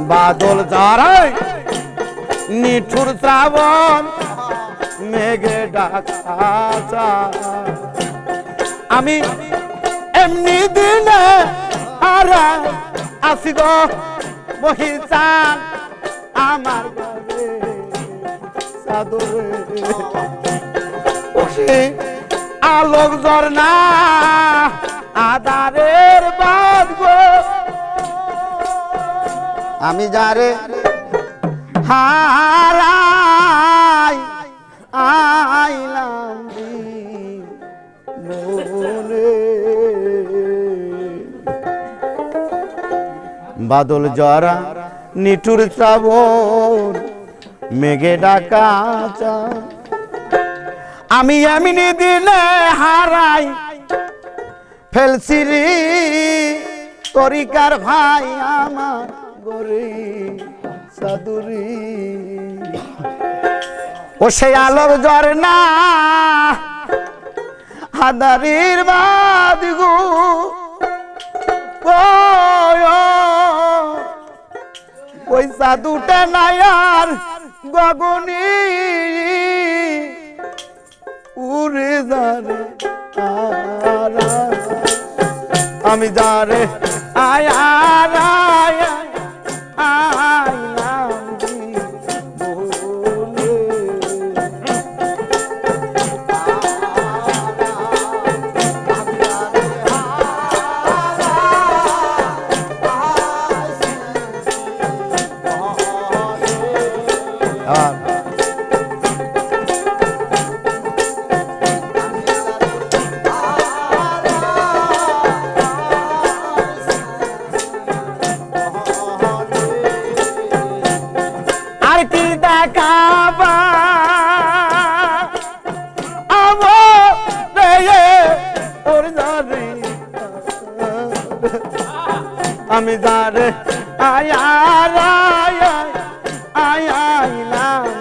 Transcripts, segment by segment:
বাদল ঝরায় নিঠুর শ্রাবণ মেঘে ঢাকা আমি এমনি দিনে আর আসি গো বহির চান আমার ঘরে চাদরে আলোক ঝরনা আধারের বাদ গো আমি যারে হারাই আইলাম মনে বাদল জরা নিঠুর শ্রাবণ মেঘে ঢাকা আমি এমনি দিলে হারাই ফেলছি রে তরিকার ভাই আমার গরি সাদুরি ও সে আলোর ঝরনা আধারের বাদ গো ওই সাধুটা নায়ার গগনি উড়ে যারে আমি যারে আয়ার আইলাম আর কি দেখাবা ওর যারে আমি যারে আয়ার আইলাম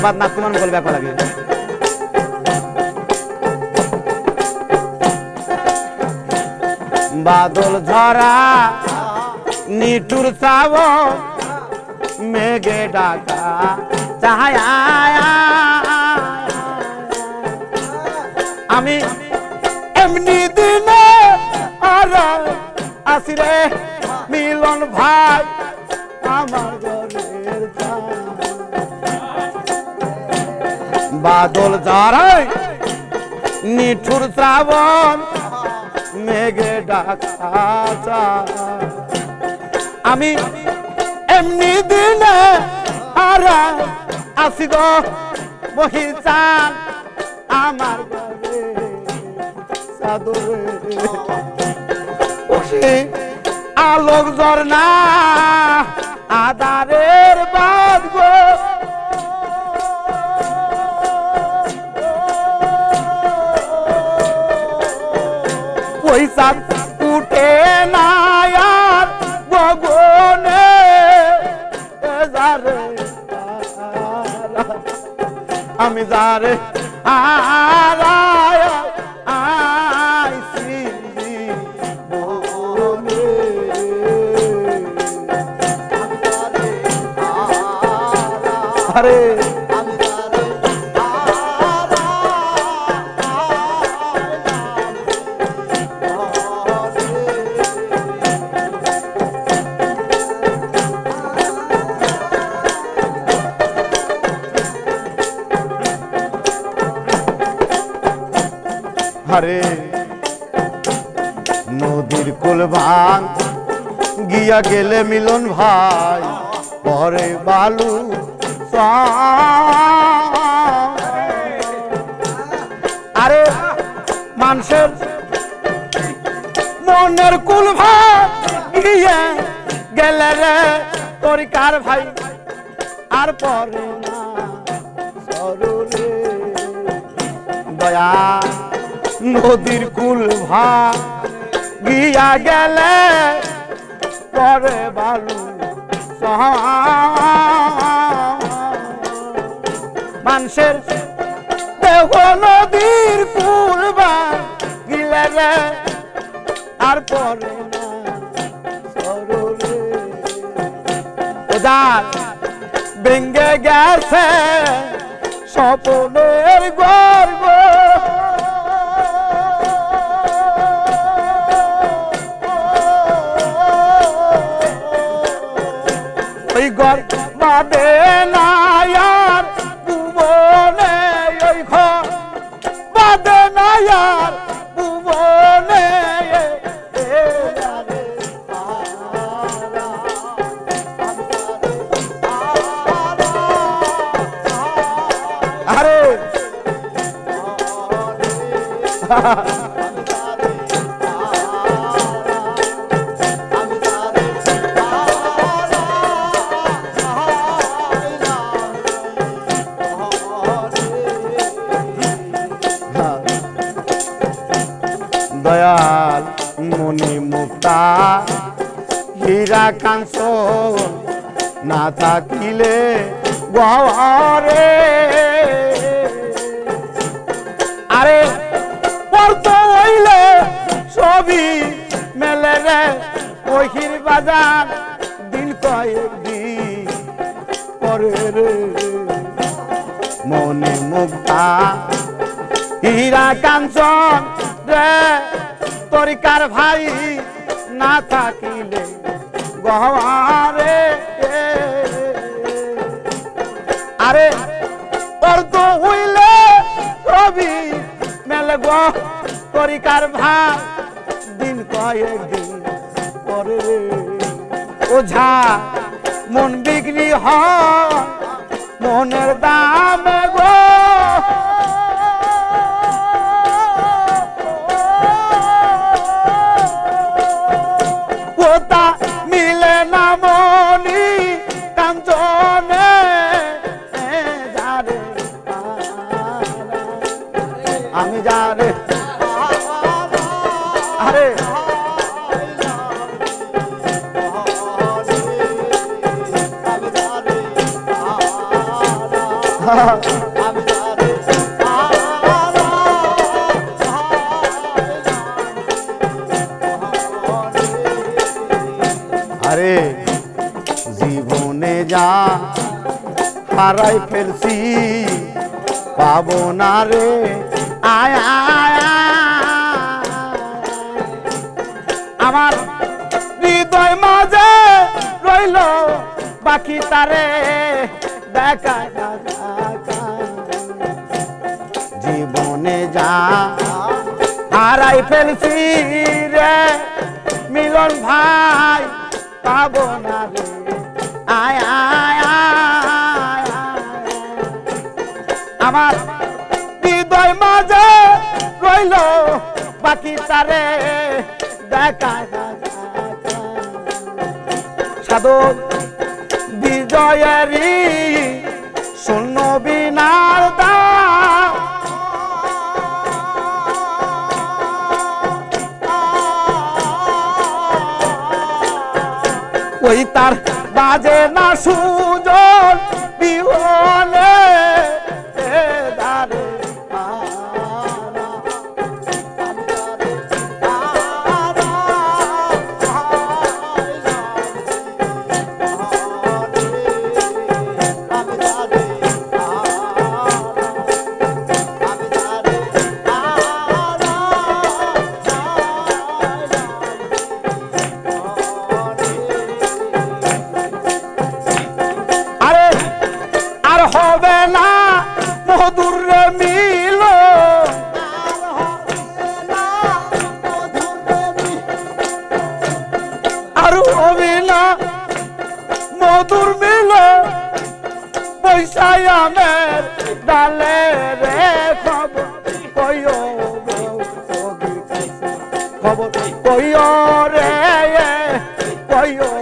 বাদ না তোমার বলবে একবার লাগে বাদল ঝরা নিঠুর শ্রাবণ মেঘে ঢাকা চাহায়া আমি এমনি দিনে আর আসি রে মিলন ভাই আমার ঘরের বাদল ঝরায় নিঠুর শ্রাবণ মেঘে ঢাকা আমি এমনি দিনে আর আসি গো বহির চান আমার ঘরে চাদরে আলোক ঝরনা আধারের বাদ গো পয়সা উঠে না আর গগনে যারে আমি যারে আইছি আরে আরে নদীর কুল ভাঙ গিয়া গেলে মিলন ভাই পরে বালু আরে মানুষের মনের কুল ভাঙ গিয়া গেলে রে তরিকার ভাই আর পরে না সরলে দয়া নদীর কুল কুল ভাগিয়া গেলে পরে বালু মানুষের দেহ নদীর কুল ভাগিলে রে আর পরে না সরলে ওদার ভেঙ্গে গেছে স্বপ্নের গর্ব ওই গর্ব বাদে না আর ভুবনে ওই ঘর বাদে না আর ভুবনে আরে দয়াল মনি মুক্তা হীরা কাঞ্চন না থাকিলে গহরে আরে পড়তো হইলে সবই মেলে রে ওহির বাজার দিন কয়েক দিন পরে রে মনি মুক্তা হীরা কাঞ্চন রে তরিকার ভাই না থাকিলে গহরে আরে অর্ধ হইলে সবই মেলে গো তরিকার ভাই দিন কয়েক দিন পরে ওঝা মন বিক্রি হয় মনের দামে গো মিলে না মনি কাঞ্চনে যারে আমি যারে আরে আরে জীবনে যা হারাই ফেলছি পাবো না রে আয় আমার হৃদয় মাঝে রইল বাকি তারে দেখা জীবনে যা হারাই ফেলছি রে মিলন ভাই পাবো না রে আয় আমার হৃদয় মাঝে রইল বাকি তারে দেখা সাধক বিজয়েরই শূন্য বিনার দা ওই তার বাজে না সুজন বিহনে দারে হবে না মধুর মিল আর হবে না মধুর মিল পয়সায় আমের ডালে রে খবর কইও খবর কইও রে কইও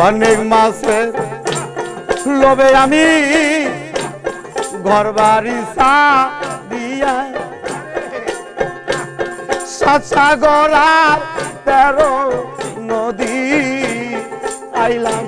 অনেক মাসের লোভে আমি ঘর বাড়ি দিয়া সাগর আর 13 নদী আইলাম